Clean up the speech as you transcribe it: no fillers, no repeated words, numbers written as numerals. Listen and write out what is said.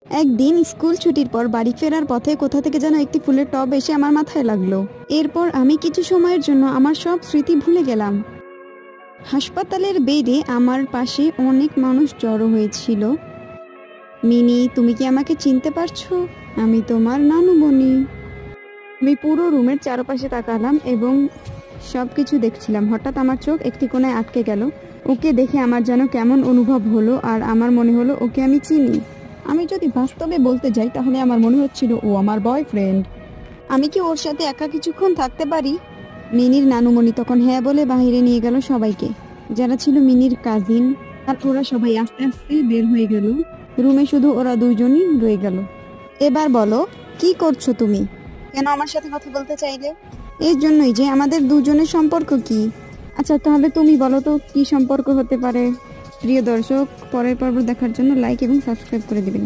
একদিন স্কুল ছুটির পর বাড়ি ফেরার পথে কোথা থেকে যেন একটি ফুলের টব এসে আমার মাথায় লাগলো। এরপর আমি কিছু সময়ের জন্য আমার সব স্মৃতি ভুলে গেলাম। হাসপাতালের বেডে আমার পাশে অনেক মানুষ জড়ো হয়েছিল। মিনি, তুমি কি আমাকে চিনতে পারছো? আমি তোমার নানুমণি। আমি পুরো রুমের চারপাশে তাকালাম এবং সবকিছু দেখছিলাম। হঠাৎ আমার চোখ একটি কোণায় আটকে গেল। ওকে দেখে আমার যেন কেমন অনুভব হলো, আর আমার মনে হলো ওকে আমি চিনি। আমি যদি বাস্তবে বলতে যাই তাহলে আমার মনে হচ্ছিল ও আমার বয়ফ্রেন্ড। আমি কি ওর সাথে একা কিছুক্ষণ থাকতে পারি? মিনির নানুমণি তখন হ্যাঁ বলে বাহিরে নিয়ে গেল সবাইকে, যারা ছিল মিনির কাজিন। আর ওরা সবাই আস্তে আস্তে বের হয়ে গেল। রুমে শুধু ওরা দুইজনই রয়ে গেল। এবার বলো, কি করছো তুমি? কেন আমার সাথে কথা বলতে চাইলে? এর জন্যই যে আমাদের দুজনের সম্পর্ক কি। আচ্ছা, তাহলে তুমি বলো তো কি সম্পর্ক হতে পারে? প্রিয় দর্শক, পরের পর্ব দেখার জন্য লাইক এবং সাবস্ক্রাইব করে দিবেন।